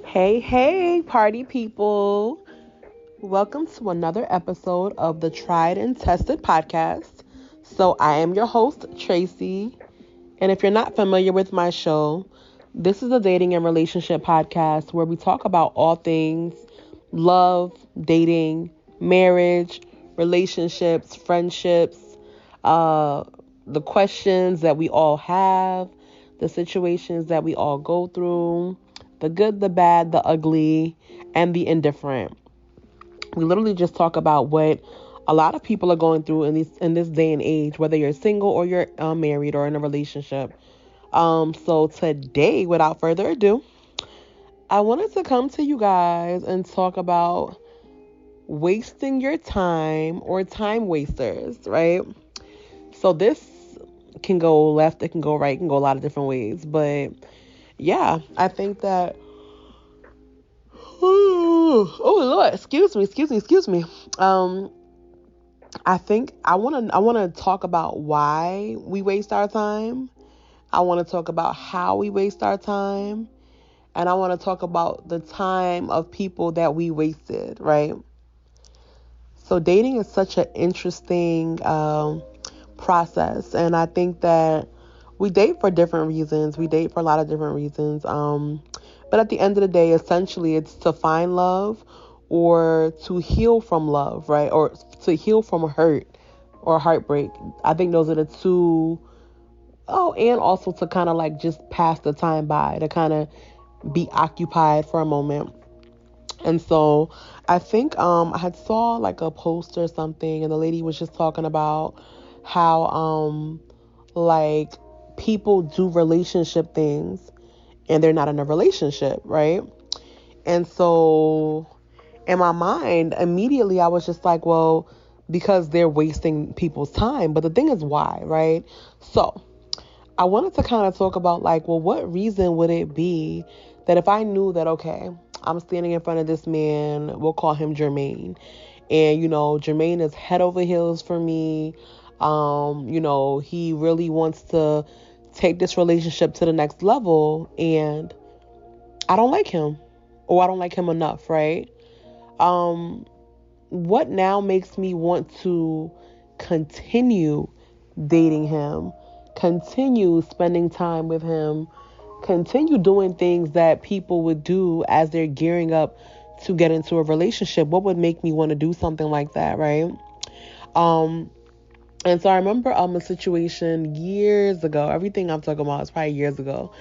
Hey, hey, party people. Welcome to another episode of the Tried and Tested podcast. So, I am your host, Tracy. And if you're not familiar with my show, this is a dating and relationship podcast where we talk about all things love, dating, marriage, relationships, friendships, uh, the questions that we all have, the situations that we all go through, the good, the bad, the ugly, and the indifferent. We literally just talk about what a lot of people are going through in this day and age, whether you're single or you're married or in a relationship. So today, without further ado, I wanted to come to you guys and talk about wasting your time or time wasters, right? So this can go left, it can go right, it can go a lot of different ways. But yeah, I think that oh Lord, excuse me. Um, I think I wanna talk about why we waste our time. I wanna talk about how we waste our time. And I wanna talk about the time of people that we wasted, right? So dating is such an interesting process, and I think that we date for different reasons. We date for a lot of different reasons. But at the end of the day, essentially, it's to find love or to heal from love, right? Or to heal from hurt or heartbreak. I think those are the two. Oh, and also to kind of like just pass the time by, to kind of be occupied for a moment. And so I think I had saw like a post or something, and the lady was just talking about how like people do relationship things and they're not in a relationship, right? And so in my mind, immediately I was just like, well, because they're wasting people's time. But the thing is why, right? So I wanted to kind of talk about like, well, what reason would it be that if I knew that, okay, I'm standing in front of this man, we'll call him Jermaine, and Jermaine is head over heels for me. He really wants to take this relationship to the next level, and I don't like him, or I don't like him enough, right? Um, what now makes me want to continue dating him, continue spending time with him, continue doing things that people would do as they're gearing up to get into a relationship? What would make me want to do something like that, right? Um, and so I remember a situation years ago. Everything I'm talking about is probably years ago.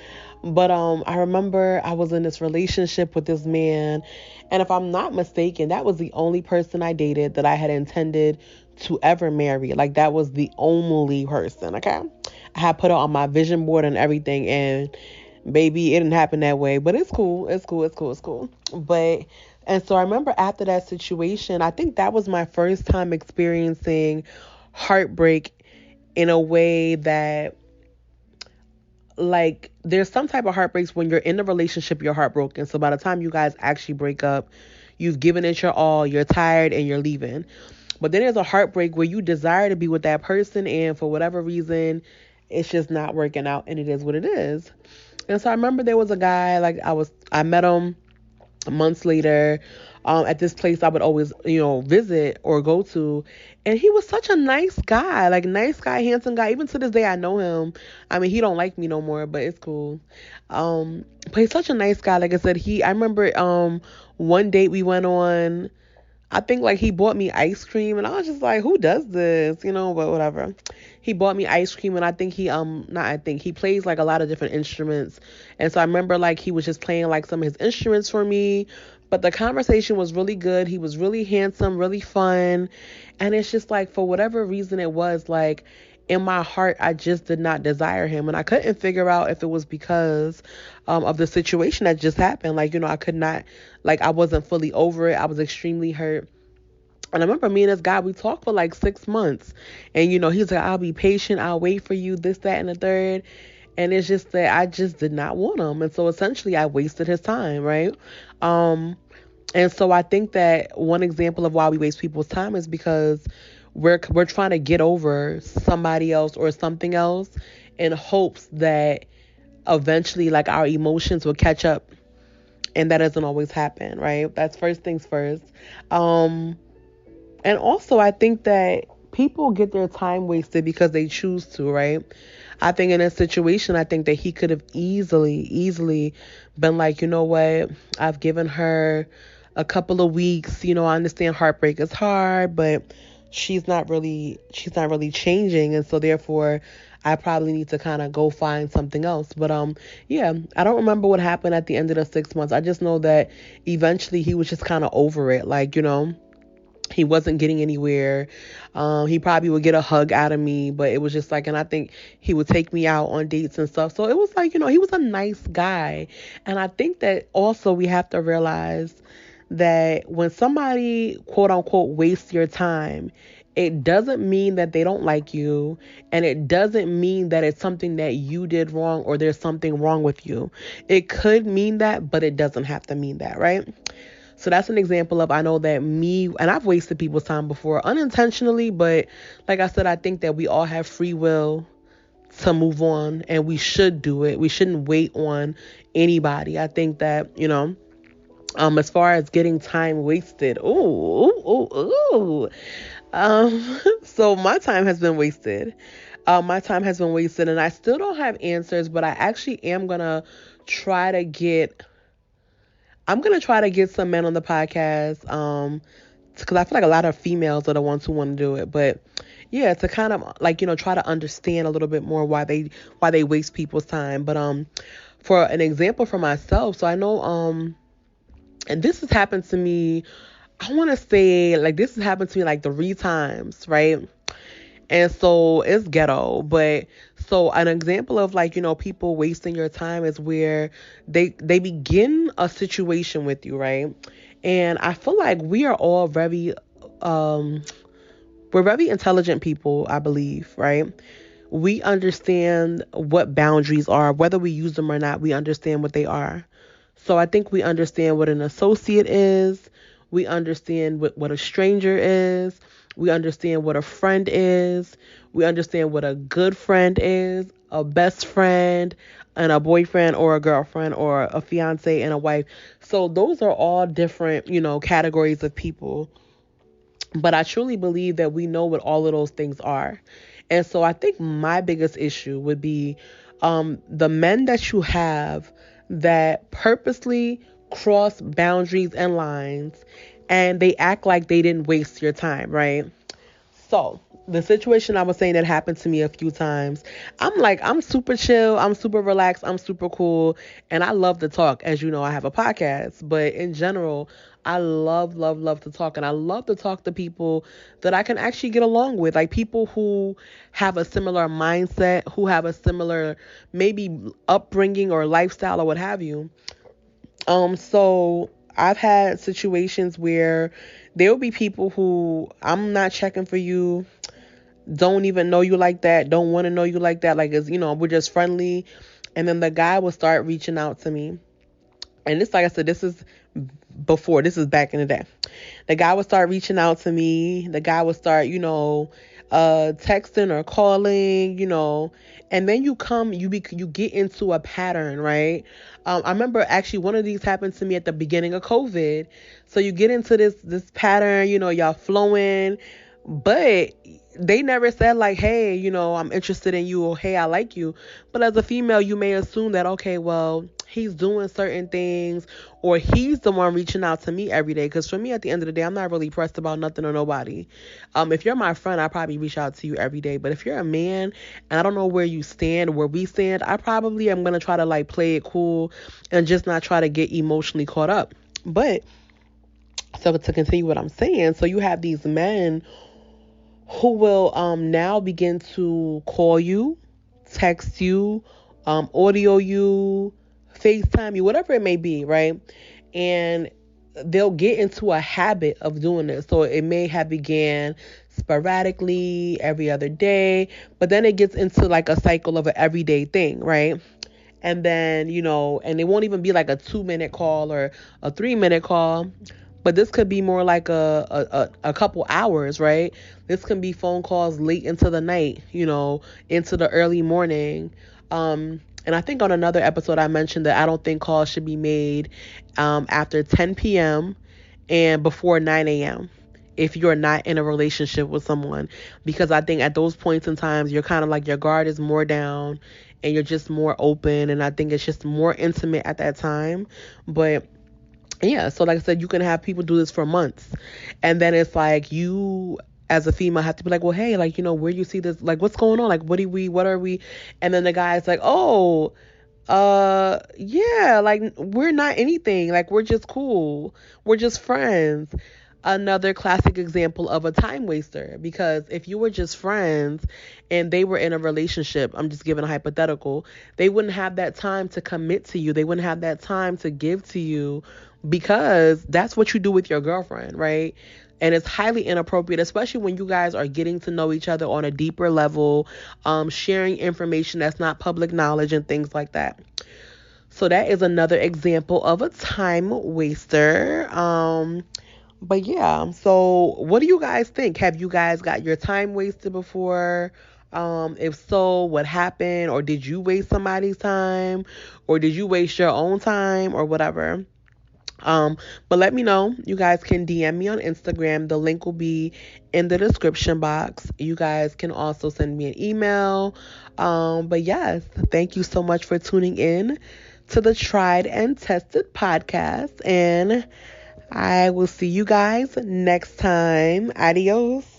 But I remember I was in this relationship with this man, and if I'm not mistaken, that was the only person I dated that I had intended to ever marry. Like that was the only person, okay? I had put it on my vision board and everything, and baby, it didn't happen that way. But it's cool. It's cool. It's cool. It's cool. But and so I remember after that situation, I think that was my first time experiencing heartbreak in a way that, like, there's some type of heartbreaks when you're in a relationship, you're heartbroken. So by the time you guys actually break up, you've given it your all, you're tired, and you're leaving. But then there's a heartbreak where you desire to be with that person, and for whatever reason, it's just not working out, and it is what it is. And so I remember there was a guy, like I met him months later, at this place I would always, visit or go to. And he was such a nice guy, like nice guy, handsome guy. Even to this day, I know him. I mean, he don't like me no more, but it's cool. But he's such a nice guy. Like I said, I remember, one date we went on, I think like he bought me ice cream, and I was just like, who does this? But whatever. He bought me ice cream, and I think not I think he plays like a lot of different instruments. And so I remember like he was just playing like some of his instruments for me. But the conversation was really good. He was really handsome, really fun. And it's just like, for whatever reason it was, like, in my heart, I just did not desire him. And I couldn't figure out if it was because of the situation that just happened. Like, I could not, like, I wasn't fully over it. I was extremely hurt. And I remember me and this guy, we talked for like 6 months. And, he's like, I'll be patient. I'll wait for you, this, that, and the third. And it's just that I just did not want him. And so essentially I wasted his time, right? And so I think that one example of why we waste people's time is because we're trying to get over somebody else or something else in hopes that eventually, like, our emotions will catch up And that doesn't always happen, right? That's first things first. Um, and also, I think that people get their time wasted because they choose to, right? I think in this situation, I think that he could have easily been like, you know what? I've given her a couple of weeks. I understand heartbreak is hard, but she's not really changing. And so therefore, I probably need to kind of go find something else. But yeah, I don't remember what happened at the end of the 6 months. I just know that eventually he was just kind of over it. Like, he wasn't getting anywhere. He probably would get a hug out of me, but it was just like, and I think he would take me out on dates and stuff. So it was like, he was a nice guy. And I think that also we have to realize that when somebody, quote unquote, wastes your time, it doesn't mean that they don't like you, and it doesn't mean that it's something that you did wrong or there's something wrong with you. It could mean that, but it doesn't have to mean that, right? So that's an example of, I know that me, and I've wasted people's time before unintentionally, but like I said, I think that we all have free will to move on, and we should do it. We shouldn't wait on anybody. I think that, as far as getting time wasted, so my time has been wasted. My time has been wasted, and I still don't have answers, but I actually am gonna try to get I'm gonna try to get some men on the podcast, because I feel like a lot of females are the ones who want to do it. But yeah, to kind of like try to understand a little bit more why they waste people's time. But for an example for myself, so I know and this has happened to me. I want to say like this has happened to me like 3 times, right? And so it's ghetto, but so an example of like, people wasting your time is where they begin a situation with you, right? And I feel like we are all um we're very intelligent people, I believe, right? We understand what boundaries are, whether we use them or not, we understand what they are. So I think we understand what an associate is. We understand what a stranger is. We understand what a friend is. We understand what a good friend is, a best friend, and a boyfriend or a girlfriend or a fiance and a wife. So those are all different, categories of people. But I truly believe that we know what all of those things are. And so I think my biggest issue would be the men that you have that purposely cross boundaries and lines, and they act like they didn't waste your time, right? So the situation I was saying that happened to me a few times. I'm super chill, I'm super relaxed, I'm super cool, and I love to talk. As you know, I have a podcast, but in general, I love to talk, and I love to talk to people that I can actually get along with, like people who have a similar mindset, who have a similar maybe upbringing or lifestyle or what have you. So I've had situations where there will be people who I'm not checking for you, don't even know you like that, don't want to know you like that. Like, it's, we're just friendly. And then the guy will start reaching out to me. And this, like I said, this is back in the day. The guy would start reaching out to me. The guy would start, texting or calling, and then you get into a pattern, right? I remember actually one of these happened to me at the beginning of COVID. So you get into this pattern, y'all flowing, but they never said like, hey, I'm interested in you, or hey, I like you. But as a female, you may assume that, okay, well, he's doing certain things, or he's the one reaching out to me every day. Because for me, at the end of the day, I'm not really pressed about nothing or nobody. If you're my friend, I probably reach out to you every day. But if you're a man and I don't know where you stand, where we stand, I probably am going to try to like play it cool and just not try to get emotionally caught up. But so to continue what I'm saying, so you have these men who will now begin to call you, text you, audio you, FaceTime you, whatever it may be, right? And they'll get into a habit of doing this. So it may have began sporadically every other day, but then it gets into like a cycle of an everyday thing, right? And then, and it won't even be like a 2-minute call or a 3-minute call, but this could be more like a couple hours, right? This can be phone calls late into the night, into the early morning. And I think on another episode I mentioned that I don't think calls should be made after 10 p.m. and before 9 a.m. if you're not in a relationship with someone, because I think at those points in times you're kind of like your guard is more down and you're just more open, and I think it's just more intimate at that time. But yeah, so like I said, you can have people do this for months, and then it's like you as a female have to be like, well, hey, like, where do you see this, like, what's going on, like, what are we, and then the guy's like, oh, yeah, like, we're not anything, like, we're just cool, we're just friends. Another classic example of a time waster, because if you were just friends and they were in a relationship, I'm just giving a hypothetical, they wouldn't have that time to commit to you, they wouldn't have that time to give to you, because that's what you do with your girlfriend, right? And it's highly inappropriate, especially when you guys are getting to know each other on a deeper level, sharing information that's not public knowledge and things like that. So that is another example of a time waster. But yeah, so what do you guys think? Have you guys got your time wasted before? If so, what happened? Or did you waste somebody's time? Or did you waste your own time or whatever? But let me know. You guys can DM me on Instagram. The link will be in the description box. You guys can also send me an email. But yes, thank you so much for tuning in to the Tried and Tested podcast. And I will see you guys next time. Adios.